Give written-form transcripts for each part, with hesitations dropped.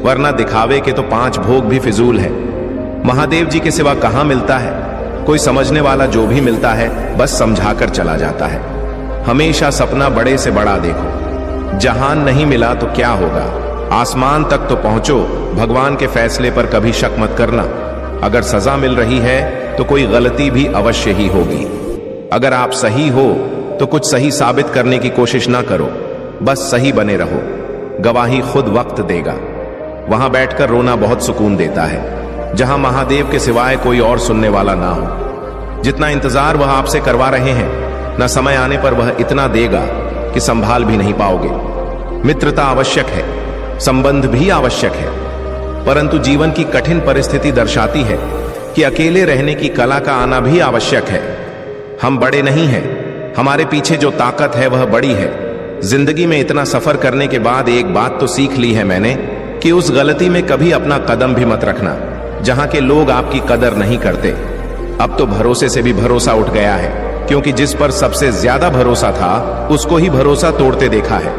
वरना दिखावे के तो 5 भोग भी फिजूल है। महादेव जी के सिवा कहां मिलता है? कोई समझने वाला जो भी मिलता है बस समझाकर चला जाता है। हमेशा सपना बड़े से बड़ा देखो। जहान नहीं मिला तो क्या होगा, आसमान तक तो पहुंचो। भगवान के फैसले पर कभी शक मत करना। अगर सजा मिल रही है तो कोई गलती भी अवश्य ही होगी। अगर आप सही हो तो कुछ सही साबित करने की कोशिश ना करो, बस सही बने रहो। गवाही खुद वक्त देगा। वहां बैठकर रोना बहुत सुकून देता है, जहां महादेव के सिवाय कोई और सुनने वाला ना हो। जितना इंतजार वह आपसे करवा रहे हैं, न समय आने पर वह इतना देगा कि संभाल भी नहीं पाओगे। मित्रता आवश्यक है, संबंध भी आवश्यक है, परंतु जीवन की कठिन परिस्थिति दर्शाती है कि अकेले रहने की कला का आना भी आवश्यक है। हम बड़े नहीं हैं, हमारे पीछे जो ताकत है वह बड़ी है। जिंदगी में इतना सफर करने के बाद एक बात तो सीख ली है मैंने कि उस गलती में कभी अपना कदम भी मत रखना जहां के लोग आपकी कदर नहीं करते। अब तो भरोसे से भी भरोसा उठ गया है, क्योंकि जिस पर सबसे ज्यादा भरोसा था उसको ही भरोसा तोड़ते देखा है।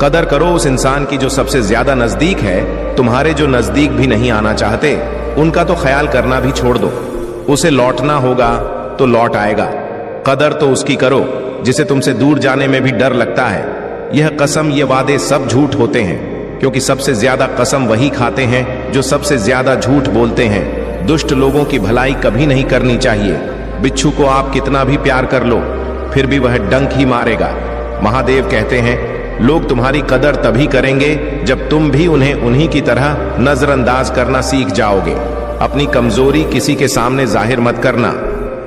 कदर करो उस इंसान की जो सबसे ज्यादा नजदीक है। तुम्हारे जो नजदीक भी नहीं आना चाहते, उनका तो ख्याल करना भी छोड़ दो। उसे लौटना होगा तो लौट आएगा। कदर तो उसकी करो जिसे तुमसे दूर जाने में भी डर लगता है। यह कसम, ये वादे सब झूठ होते हैं, क्योंकि सबसे ज्यादा कसम वही खाते हैं जो सबसे ज्यादा झूठ बोलते हैं। दुष्ट लोगों की भलाई कभी नहीं करनी चाहिए। बिच्छू को आप कितना भी प्यार कर लो, फिर भी वह डंक ही मारेगा। महादेव कहते हैं, लोग तुम्हारी कदर तभी करेंगे जब तुम भी उन्हें उन्हीं की तरह नजरअंदाज करना सीख जाओगे। अपनी कमजोरी किसी के सामने जाहिर मत करना,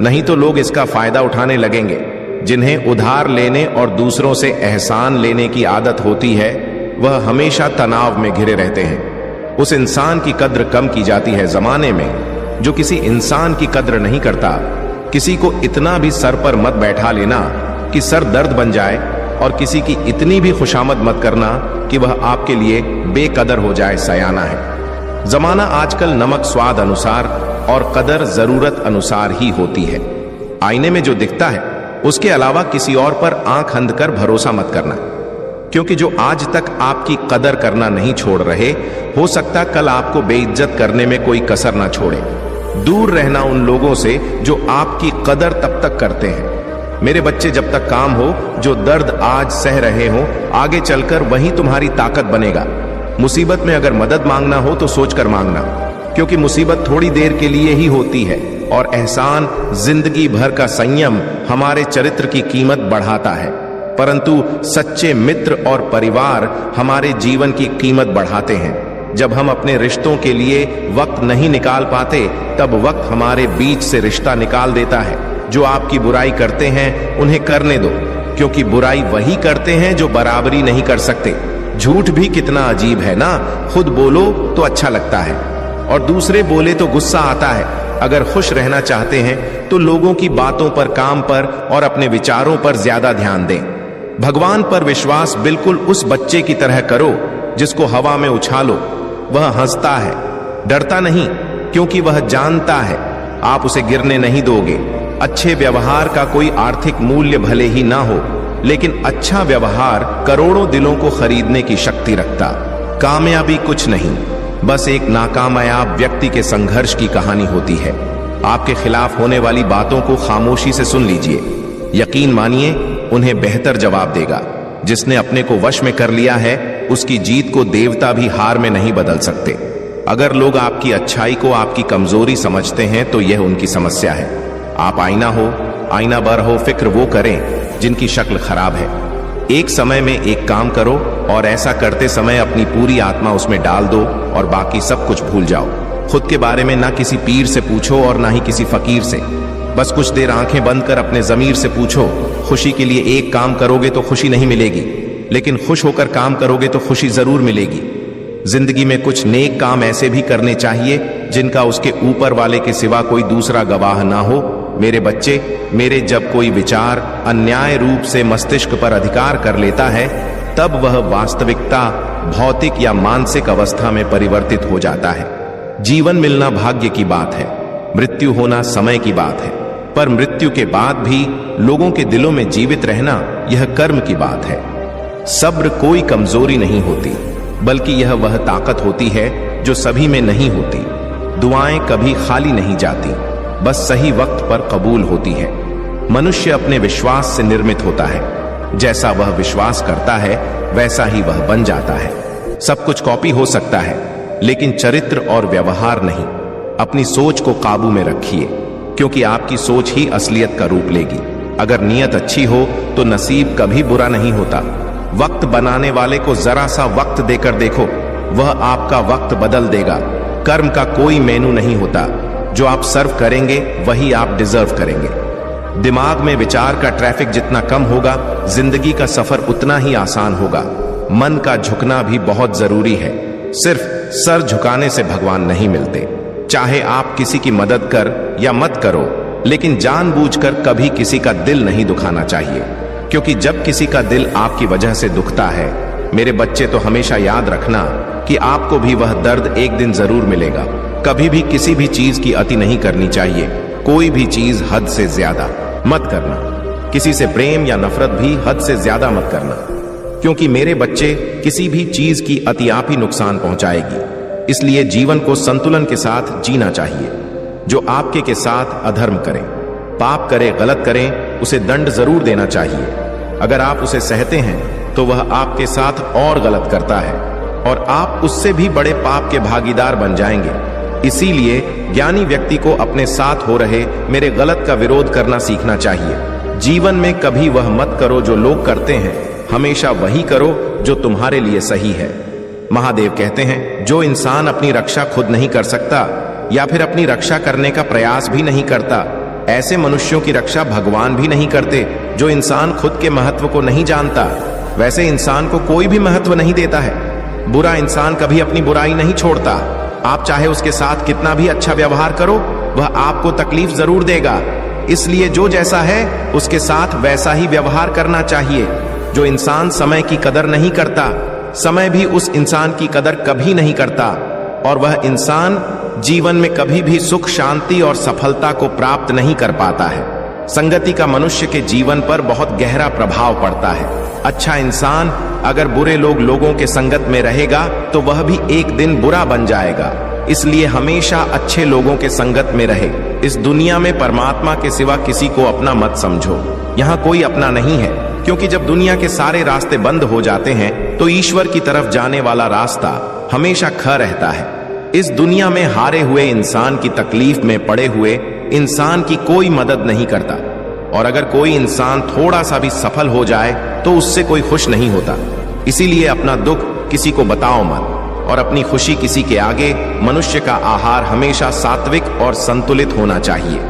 नहीं तो लोग इसका फायदा उठाने लगेंगे। जिन्हें उधार लेने और दूसरों से एहसान लेने की आदत होती है, वह हमेशा तनाव में घिरे रहते हैं। उस इंसान की कद्र कम की जाती है जमाने में जो किसी इंसान की कद्र नहीं करता। किसी को इतना भी सर पर मत बैठा लेना कि सर दर्द बन जाए, और किसी की इतनी भी खुशामद मत करना कि वह आपके लिए बेकदर हो जाए। सयाना है जमाना आजकल। नमक स्वाद अनुसार और कदर जरूरत अनुसार ही होती है। आईने में जो दिखता है उसके अलावा किसी और पर आंख अंध कर भरोसा मत करना, क्योंकि जो आज तक आपकी कदर करना नहीं छोड़ रहे, हो सकता कल आपको बेइज्जत करने में कोई कसर ना छोड़े। दूर रहना उन लोगों से जो आपकी कदर तब तक करते हैं। मेरे बच्चे, जब तक काम हो, जो दर्द आज सह रहे हो, आगे चलकर वही तुम्हारी ताकत बनेगा। मुसीबत में अगर मदद मांगना हो तो सोचकर मांगना, क्योंकि मुसीबत थोड़ी देर के लिए ही होती है, और एहसान, जिंदगी भर का संयम हमारे चरित्र की कीमत बढ़ाता है। परंतु सच्चे मित्र और परिवार हमारे जीवन की कीमत बढ़ाते हैं। जब हम अपने रिश्तों के लिए वक्त नहीं निकाल पाते, तब वक्त हमारे बीच से रिश्ता निकाल देता है। जो आपकी बुराई करते हैं उन्हें करने दो, क्योंकि बुराई वही करते हैं जो बराबरी नहीं कर सकते। झूठ भी कितना अजीब है ना, खुद बोलो तो अच्छा लगता है और दूसरे बोले तो गुस्सा आता है। अगर खुश रहना चाहते हैं तो लोगों की बातों पर, काम पर और अपने विचारों पर ज्यादा ध्यान दें। भगवान पर विश्वास बिल्कुल उस बच्चे की तरह करो जिसको हवा में उछालो। वह हंसता है, डरता नहीं, क्योंकि वह जानता है आप उसे गिरने नहीं दोगे। अच्छे व्यवहार का कोई आर्थिक मूल्य भले ही ना हो, लेकिन अच्छा व्यवहार करोड़ों दिलों को खरीदने की शक्ति रखता। कामयाबी कुछ नहीं, बस एक नाकामयाब व्यक्ति के संघर्ष की कहानी होती है। आपके खिलाफ होने वाली बातों को खामोशी से सुन लीजिए। यकीन मानिए, उन्हें बेहतर जवाब देगा। जिसने अपने को वश में कर लिया है, उसकी जीत को देवता भी हार में नहीं बदल सकते। अगर लोग आपकी अच्छाई को आपकी कमजोरी समझते हैं तो यह उनकी समस्या है। आप आईना हो, आईना बर हो, फिक्र वो करें जिनकी शक्ल खराब है। एक समय में एक काम करो और ऐसा करते समय अपनी पूरी आत्मा उसमें डाल दो और बाकी सब कुछ भूल जाओ। खुद के बारे में ना किसी पीर से पूछो और ना ही किसी फकीर से। बस कुछ देर आंखें बंद कर अपने जमीर से पूछो, खुशी के लिए एक काम करोगे तो खुशी नहीं मिलेगी, लेकिन खुश होकर काम करोगे तो खुशी जरूर मिलेगी। जिंदगी में कुछ नेक काम ऐसे भी करने चाहिए जिनका उसके ऊपर वाले के सिवा कोई दूसरा गवाह ना हो। मेरे बच्चे, मेरे जब कोई विचार अन्याय रूप से मस्तिष्क पर अधिकार कर लेता है, तब वह वास्तविकता, भौतिक या मानसिक अवस्था में परिवर्तित हो जाता है। जीवन मिलना भाग्य की बात है, मृत्यु होना समय की बात है, पर मृत्यु के बाद भी लोगों के दिलों में जीवित रहना यह कर्म की बात है। सब्र कोई कमजोरी नहीं होती, बल्कि यह वह ताकत होती है जो सभी में नहीं होती। दुआएं कभी खाली नहीं जाती, बस सही वक्त पर कबूल होती है। मनुष्य अपने विश्वास से निर्मित होता है। जैसा वह विश्वास करता है वैसा ही वह बन जाता है। सब कुछ कॉपी हो सकता है, लेकिन चरित्र और व्यवहार नहीं। अपनी सोच को काबू में रखिए, क्योंकि आपकी सोच ही असलियत का रूप लेगी। अगर नीयत अच्छी हो तो नसीब कभी बुरा नहीं होता। वक्त बनाने वाले को जरा सा वक्त देकर देखो, वह आपका वक्त बदल देगा। कर्म का कोई मेनू नहीं होता, जो आप सर्व करेंगे वही आप डिजर्व करेंगे। दिमाग में विचार का ट्रैफिक जितना कम होगा, जिंदगी का सफर उतना ही आसान होगा। मन का झुकना भी बहुत जरूरी है। सिर्फ सर झुकाने से भगवान नहीं मिलते। चाहे आप किसी की मदद कर या मत करो, लेकिन जानबूझकर कभी किसी का दिल नहीं दुखाना चाहिए, क्योंकि जब किसी का दिल आपकी वजह से दुखता है, मेरे बच्चे, तो हमेशा याद रखना कि आपको भी वह दर्द एक दिन जरूर मिलेगा। कभी भी किसी भी चीज की अति नहीं करनी चाहिए। कोई भी चीज हद से ज्यादा मत करना। किसी से प्रेम या नफरत भी हद से ज्यादा मत करना, क्योंकि मेरे बच्चे, किसी भी चीज की अति आप ही नुकसान पहुंचाएगी। इसलिए जीवन को संतुलन के साथ जीना चाहिए। जो आपके के साथ अधर्म करे, पाप करे, गलत करें, उसे दंड जरूर देना चाहिए। अगर आप उसे सहते हैं तो वह आपके साथ और गलत करता है और आप उससे भी बड़े पाप के भागीदार बन जाएंगे। इसीलिए ज्ञानी व्यक्ति को अपने साथ हो रहे मेरे गलत का विरोध करना सीखना चाहिए। जीवन में कभी वह मत करो जो लोग करते हैं, हमेशा वही करो जो तुम्हारे लिए सही है। महादेव कहते हैं, जो इंसान अपनी रक्षा खुद नहीं कर सकता या फिर अपनी रक्षा करने का प्रयास भी नहीं करता, ऐसे मनुष्यों की रक्षा भगवान भी नहीं करते। जो इंसान खुद के महत्व को नहीं जानता, वैसे इंसान को कोई भी महत्व नहीं देता है। बुरा इंसान कभी अपनी बुराई नहीं छोड़ता। आप चाहे उसके साथ कितना भी अच्छा व्यवहार करो, वह आपको तकलीफ जरूर देगा। इसलिए जो जैसा है उसके साथ वैसा ही व्यवहार करना चाहिए। जो इंसान समय की कदर नहीं करता, समय भी उस इंसान की कदर कभी नहीं करता, और वह इंसान जीवन में कभी भी सुख, शांति और सफलता को प्राप्त नहीं कर पाता है। संगति का मनुष्य के जीवन पर बहुत गहरा प्रभाव पड़ता है। अच्छा इंसान अगर बुरे लोगों के संगत में रहेगा तो वह भी एक दिन बुरा बन जाएगा। इसलिए हमेशा अच्छे लोगों के संगत में रहे। इस दुनिया में परमात्मा के सिवा किसी को अपना मत समझो। यहाँ कोई अपना नहीं है, क्योंकि जब दुनिया के सारे रास्ते बंद हो जाते हैं तो ईश्वर की तरफ जाने वाला रास्ता हमेशा खड़ा रहता है। इस दुनिया में हारे हुए इंसान की तकलीफ में पड़े हुए इंसान की कोई मदद नहीं करता, और अगर कोई इंसान थोड़ा सा भी सफल हो जाए तो उससे कोई खुश नहीं होता। इसीलिए अपना दुख किसी को बताओ मत, और अपनी खुशी किसी के आगे। मनुष्य का आहार हमेशा सात्विक और संतुलित होना चाहिए।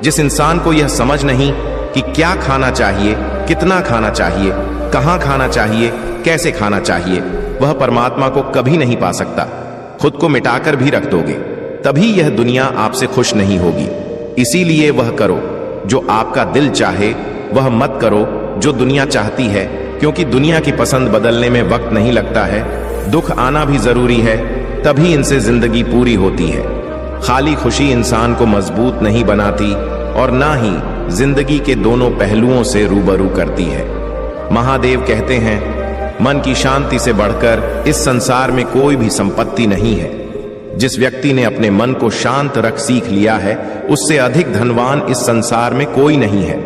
जिस इंसान को यह समझ नहीं कि क्या खाना चाहिए, कितना खाना चाहिए, कहाँ खाना चाहिए, कैसे खाना चाहिए, वह परमात्मा को कभी नहीं पा सकता। खुद को मिटाकर भी रख दोगे, तभी यह दुनिया आपसे खुश नहीं होगी। इसीलिए वह करो जो आपका दिल चाहे, वह मत करो जो दुनिया चाहती है, क्योंकि दुनिया की पसंद बदलने में वक्त नहीं लगता है। दुख आना भी जरूरी है, तभी इनसे जिंदगी पूरी होती है। खाली खुशी इंसान को मजबूत नहीं बनाती और ना ही जिंदगी के दोनों पहलुओं से रूबरू करती है। महादेव कहते हैं, मन की शांति से बढ़कर इस संसार में कोई भी संपत्ति नहीं है। जिस व्यक्ति ने अपने मन को शांत रख सीख लिया है, उससे अधिक धनवान इस संसार में कोई नहीं है।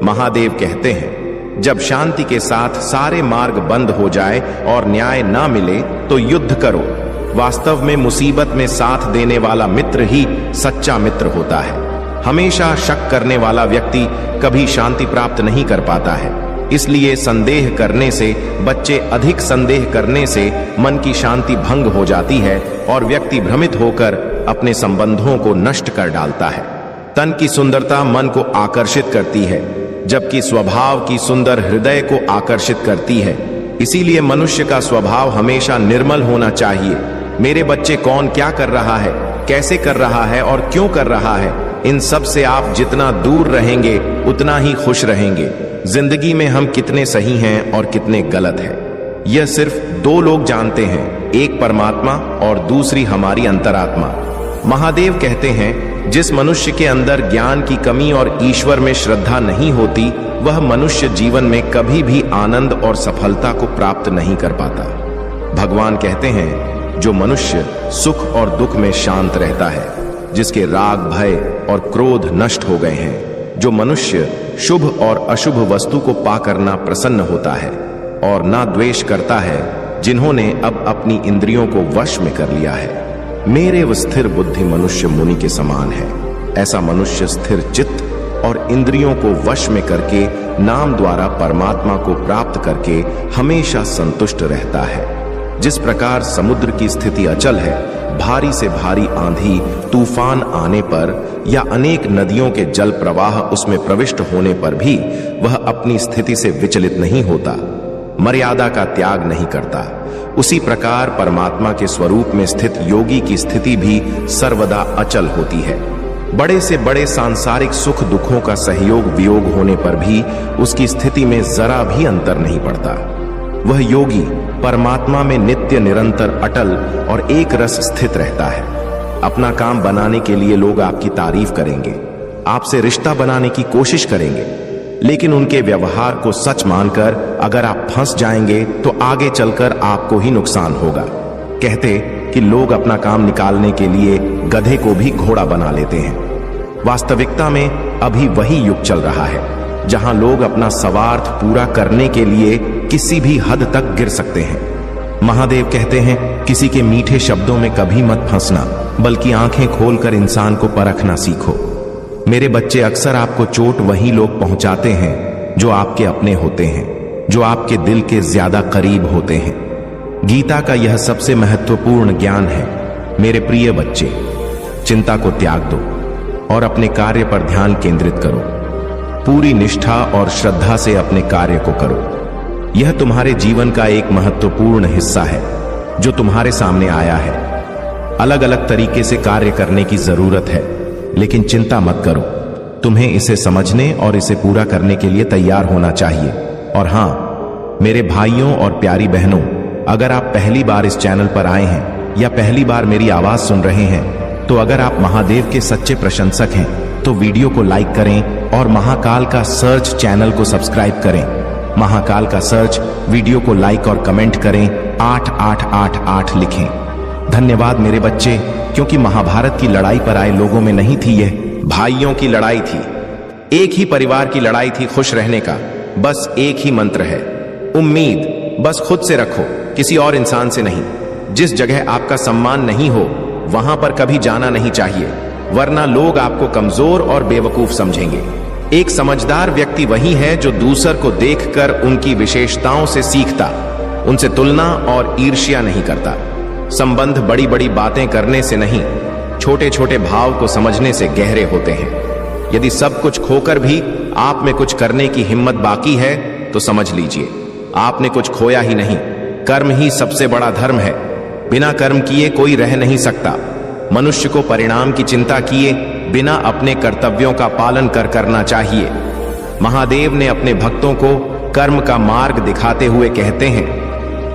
महादेव कहते हैं, जब शांति के साथ सारे मार्ग बंद हो जाए और न्याय ना मिले तो युद्ध करो। वास्तव में मुसीबत में साथ देने वाला मित्र ही सच्चा मित्र होता है। हमेशा शक करने वाला व्यक्ति कभी शांति प्राप्त नहीं कर पाता है। इसलिए संदेह करने से, बच्चे अधिक संदेह करने से मन की शांति भंग हो जाती है और व्यक्ति भ्रमित होकर अपने संबंधों को नष्ट कर डालता है। तन की सुंदरता मन को आकर्षित करती है, जबकि स्वभाव की सुंदर हृदय को आकर्षित करती है। इसीलिए मनुष्य का स्वभाव हमेशा निर्मल होना चाहिए। मेरे बच्चे, कौन क्या कर रहा है, कैसे कर रहा है और क्यों कर रहा है, इन सब से आप जितना दूर रहेंगे उतना ही खुश रहेंगे। जिंदगी में हम कितने सही हैं और कितने गलत हैं, यह सिर्फ दो लोग जानते हैं, एक परमात्मा और दूसरी हमारी अंतरात्मा। महादेव कहते हैं, जिस मनुष्य के अंदर ज्ञान की कमी और ईश्वर में श्रद्धा नहीं होती, वह मनुष्य जीवन में कभी भी आनंद और सफलता को प्राप्त नहीं कर पाता। भगवान कहते हैं, जो मनुष्य सुख और दुख में शांत रहता है, जिसके राग भय और क्रोध नष्ट हो गए हैं, जो मनुष्य शुभ और अशुभ वस्तु को पाकर ना प्रसन्न होता है और ना द्वेष करता है, जिन्होंने अब अपनी इंद्रियों को वश में कर लिया है, मेरे वो स्थिर बुद्धि मनुष्य मुनि के समान है। ऐसा मनुष्य स्थिर चित्त और इंद्रियों को वश में करके नाम द्वारा परमात्मा को प्राप्त करके हमेशा संतुष्ट रहता है। जिस प्रकार समुद्र की स्थिति अचल है, भारी से भारी आंधी तूफान आने पर या अनेक नदियों के जल प्रवाह उसमें प्रविष्ट होने पर भी वह अपनी स्थिति से विचलित नहीं होता, मर्यादा का त्याग नहीं करता, उसी प्रकार परमात्मा के स्वरूप में स्थित योगी की स्थिति भी सर्वदा अचल होती है। बड़े से बड़े सांसारिक सुख दुखों का सहयोग वियोग होने पर भी उसकी स्थिति में जरा भी अंतर नहीं पड़ता। वह योगी परमात्मा में नित्य निरंतर अटल और एक रस स्थित रहता है। अपना काम बनाने के लिए लोग आपकी तारीफ करेंगे, आपसे रिश्ता बनाने की कोशिश करेंगे, लेकिन उनके व्यवहार को सच मानकर अगर आप फंस जाएंगे तो आगे चलकर आपको ही नुकसान होगा। कहते कि लोग अपना काम निकालने के लिए गधे को भी घोड़ा बना लेते हैं। वास्तविकता में अभी वही युग चल रहा है जहां लोग अपना स्वार्थ पूरा करने के लिए किसी भी हद तक गिर सकते हैं। महादेव कहते हैं, किसी के मीठे शब्दों में कभी मत फंसना, बल्कि आंखें खोलकर इंसान को परखना सीखो। मेरे बच्चे, अक्सर आपको चोट वही लोग पहुंचाते हैं जो आपके अपने होते हैं, जो आपके दिल के ज्यादा करीब होते हैं। गीता का यह सबसे महत्वपूर्ण ज्ञान है। मेरे प्रिय बच्चे, चिंता को त्याग दो और अपने कार्य पर ध्यान केंद्रित करो। पूरी निष्ठा और श्रद्धा से अपने कार्य को करो। यह तुम्हारे जीवन का एक महत्वपूर्ण हिस्सा है जो तुम्हारे सामने आया है। अलग अलग तरीके से कार्य करने की जरूरत है, लेकिन चिंता मत करो। तुम्हें इसे समझने और इसे पूरा करने के लिए तैयार होना चाहिए। और हां, मेरे भाइयों और प्यारी बहनों, अगर आप पहली बार इस चैनल पर आए हैं या पहली बार मेरी आवाज सुन रहे हैं, तो अगर आप महादेव के सच्चे प्रशंसक हैं तो वीडियो को लाइक करें और महाकाल का सर्च चैनल को सब्सक्राइब करें। महाकाल का सर्च वीडियो को लाइक और कमेंट करें, 8888 लिखें। धन्यवाद मेरे बच्चे, क्योंकि महाभारत की लड़ाई पर आए लोगों में नहीं थी, यह भाइयों की लड़ाई थी। एक ही परिवार की लड़ाई थी, खुश रहने का बस एक ही मंत्र है, उम्मीद बस खुद से रखो, किसी और इंसान से नहीं। जिस जगह आपका सम्मान नहीं हो वहां पर कभी जाना नहीं चाहिए, वरना लोग आपको कमजोर और बेवकूफ समझेंगे। एक समझदार व्यक्ति वही है जो दूसर को देखकर उनकी विशेषताओं से सीखता, उनसे तुलना और ईर्ष्या नहीं करता। संबंध बड़ी बड़ी बातें करने से नहीं, छोटे छोटे भाव को समझने से गहरे होते हैं। यदि सब कुछ खोकर भी आप में कुछ करने की हिम्मत बाकी है तो समझ लीजिए आपने कुछ खोया ही नहीं। कर्म ही सबसे बड़ा धर्म है। बिना कर्म किए कोई रह नहीं सकता। मनुष्य को परिणाम की चिंता किए बिना अपने कर्तव्यों का पालन करना चाहिए। महादेव ने अपने भक्तों को कर्म का मार्ग दिखाते हुए कहते हैं,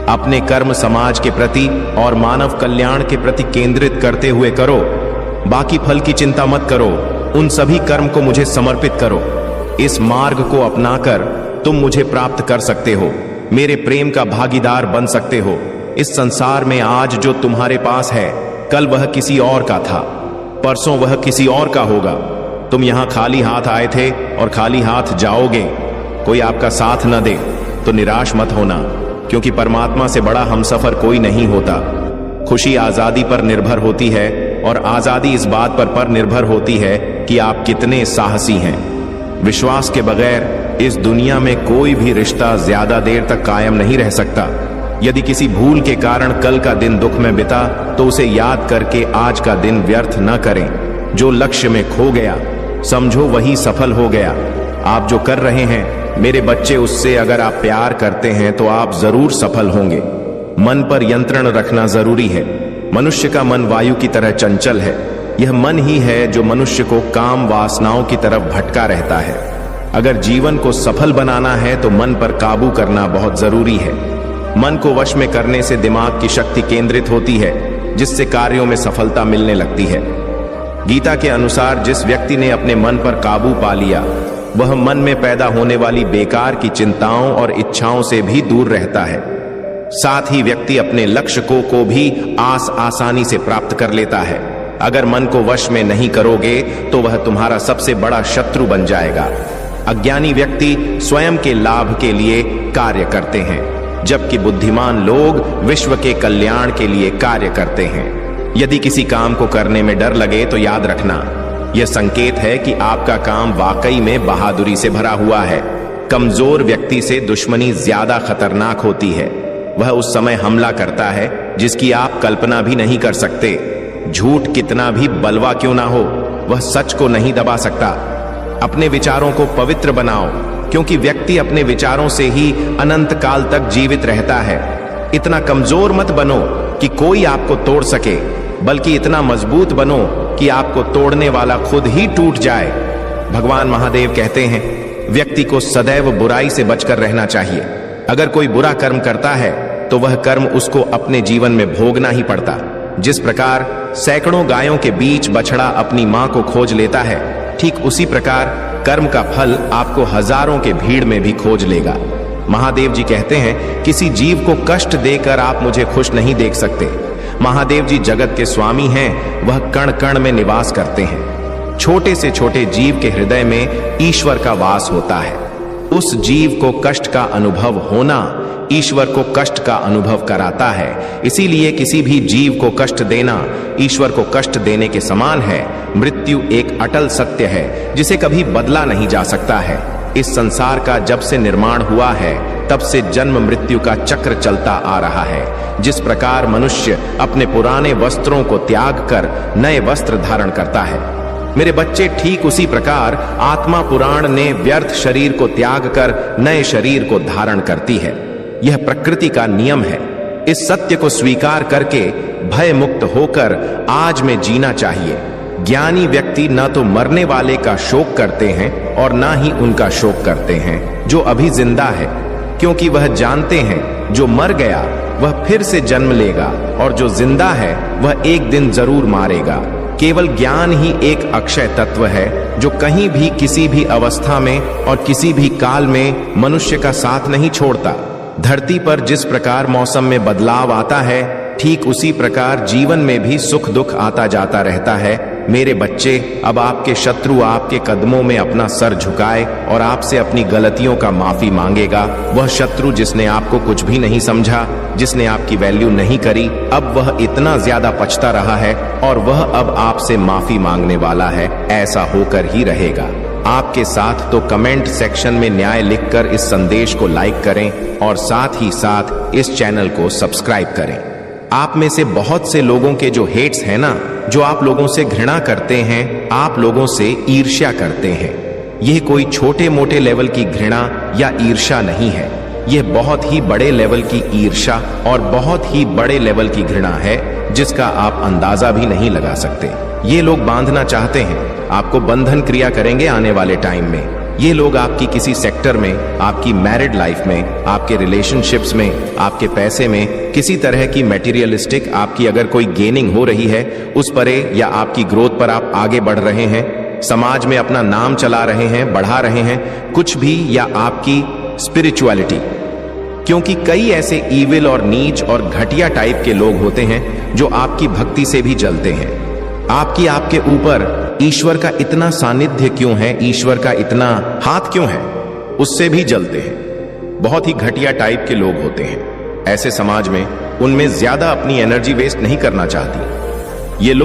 अपने कर्म समाज के प्रति और मानव कल्याण के प्रति केंद्रित करते हुए करो। बाकी फल की चिंता मत करो, उन सभी कर्म को मुझे समर्पित करो। इस मार्ग को अपनाकर तुम मुझे प्राप्त कर सकते हो, मेरे प्रेम का भागीदार बन सकते हो। इस संसार में आज जो तुम्हारे पास है, कल वह किसी और का था, परसों वह किसी और का होगा। तुम यहां खाली हाथ आए थे और खाली हाथ जाओगे। कोई आपका साथ न दे तो निराश मत होना, क्योंकि परमात्मा से बड़ा हमसफर कोई नहीं होता। खुशी आजादी पर निर्भर होती है और आजादी इस बात पर निर्भर होती है कि आप कितने साहसी हैं। विश्वास के बगैर इस दुनिया में कोई भी रिश्ता ज्यादा देर तक कायम नहीं रह सकता। यदि किसी भूल के कारण कल का दिन दुख में बिता तो उसे याद करके आज का दिन व्यर्थ न करें। जो लक्ष्य में खो गया समझो वही सफल हो गया। आप जो कर रहे हैं मेरे बच्चे, उससे अगर आप प्यार करते हैं तो आप जरूर सफल होंगे। मन पर नियंत्रण रखना जरूरी है। मनुष्य का मन वायु की तरह चंचल है। यह मन ही है जो मनुष्य को काम वासनाओं की तरफ भटका रहता है। अगर जीवन को सफल बनाना है तो मन पर काबू करना बहुत जरूरी है। मन को वश में करने से दिमाग की शक्ति केंद्रित होती है, जिससे कार्यों में सफलता मिलने लगती है। गीता के अनुसार जिस व्यक्ति ने अपने मन पर काबू पा लिया, वह मन में पैदा होने वाली बेकार की चिंताओं और इच्छाओं से भी दूर रहता है। साथ ही व्यक्ति अपने लक्ष्य को भी आसानी से प्राप्त कर लेता है। अगर मन को वश में नहीं करोगे तो वह तुम्हारा सबसे बड़ा शत्रु बन जाएगा। अज्ञानी व्यक्ति स्वयं के लाभ के लिए कार्य करते हैं, जबकि बुद्धिमान लोग विश्व के कल्याण के लिए कार्य करते हैं। यदि किसी काम को करने में डर लगे तो याद रखना, यह संकेत है कि आपका काम वाकई में बहादुरी से भरा हुआ है। कमजोर व्यक्ति से दुश्मनी ज्यादा खतरनाक होती है। वह उस समय हमला करता है जिसकी आप कल्पना भी नहीं कर सकते। झूठ कितना भी बलवा क्यों ना हो, वह सच को नहीं दबा सकता। अपने विचारों को पवित्र बनाओ, क्योंकि व्यक्ति अपने विचारों से ही अनंत काल तक जीवित रहता है। इतना कमजोर मत बनो कि कोई आपको तोड़ सके, बल्कि इतना मजबूत बनो कि आपको तोड़ने वाला खुद ही टूट जाए। भगवान महादेव कहते हैं, व्यक्ति को सदैव बुराई से बचकर रहना चाहिए। अगर कोई बुरा कर्म करता है तो वह कर्म उसको अपने जीवन में भोगना ही पड़ता। जिस प्रकार सैकड़ों गायों के बीच बछड़ा अपनी मां को खोज लेता है, ठीक उसी प्रकार कर्म का फल आपको हजारों के भीड़ में भी खोज लेगा। महादेव जी कहते हैं, किसी जीव को कष्ट देकर आप मुझे खुश नहीं देख सकते। महादेव जी जगत के स्वामी हैं, वह कण कण में निवास करते हैं। छोटे से छोटे जीव के हृदय में ईश्वर का वास होता है। उस जीव को कष्ट का अनुभव होना ईश्वर को कष्ट का अनुभव कराता है। इसीलिए किसी भी जीव को कष्ट देना ईश्वर को कष्ट देने के समान है। मृत्यु एक अटल सत्य है जिसे कभी बदला नहीं जा सकता है। इस संसार का जब से निर्माण हुआ है तब से जन्म मृत्यु का चक्र चलता आ रहा है। जिस प्रकार मनुष्य अपने पुराने वस्त्रों को त्याग कर नए वस्त्र धारण करता है, मेरे बच्चे, ठीक उसी प्रकार आत्मा पुराण ने व्यर्थ शरीर को त्याग कर नए शरीर को धारण करती है। यह प्रकृति का नियम है। इस सत्य को स्वीकार करके भय मुक्त होकर आज में जीना चाहिए। ज्ञानी व्यक्ति न तो मरने वाले का शोक करते हैं और ना ही उनका शोक करते हैं जो अभी जिंदा है, क्योंकि वह जानते हैं जो मर गया वह फिर से जन्म लेगा और जो जिंदा है वह एक दिन जरूर मारेगा। केवल ज्ञान ही एक अक्षय तत्व है जो कहीं भी किसी भी अवस्था में और किसी भी काल में मनुष्य का साथ नहीं छोड़ता। धरती पर जिस प्रकार मौसम में बदलाव आता है, ठीक उसी प्रकार जीवन में भी सुख दुख आता जाता रहता है। मेरे बच्चे, अब आपके शत्रु आपके कदमों में अपना सर झुकाए और आपसे अपनी गलतियों का माफी मांगेगा। वह शत्रु जिसने आपको कुछ भी नहीं समझा, जिसने आपकी वैल्यू नहीं करी, अब वह इतना ज्यादा पछता रहा है और वह अब आपसे माफी मांगने वाला है। ऐसा होकर ही रहेगा। आपके साथ तो कमेंट सेक्शन में न्याय लिखकर इस संदेश को लाइक करें और साथ ही साथ इस चैनल को सब्सक्राइब करें। आप में से बहुत से लोगों के जो हेट्स हैं ना, जो आप लोगों से घृणा करते हैं, आप लोगों से ईर्ष्या करते हैं, यह कोई छोटे मोटे लेवल की घृणा या ईर्ष्या नहीं है। यह बहुत ही बड़े लेवल की ईर्ष्या और बहुत ही बड़े लेवल की घृणा है जिसका आप अंदाजा भी नहीं लगा सकते। ये लोग बांधना चाहते हैं, आपको बंधन क्रिया करेंगे आने वाले टाइम में। ये लोग आपकी किसी सेक्टर में, आपकी मैरिड लाइफ में, आपके रिलेशनशिप्स में, आपके पैसे में, किसी तरह की मटेरियलिस्टिक आपकी अगर कोई गेनिंग हो रही है उस पर या आपकी ग्रोथ पर आप आगे बढ़ रहे हैं, समाज में अपना नाम चला रहे हैं, बढ़ा रहे हैं, कुछ भी, या आपकी स्पिरिचुअलिटी। क्योंकि कई ऐसे ईविल और नीच और घटिया टाइप के लोग होते हैं जो आपकी भक्ति से भी जलते हैं। आपके ऊपर ईश्वर का इतना सानिध्य क्यों है, ईश्वर का इतना हाथ क्यों है, उससे भी जलते हैं। बहुत ही घटिया टाइप के लोग होते हैं। ऐसे समाज में उनमें ज्यादा अपनी एनर्जी वेस्ट नहीं करना चाहती। ये लोग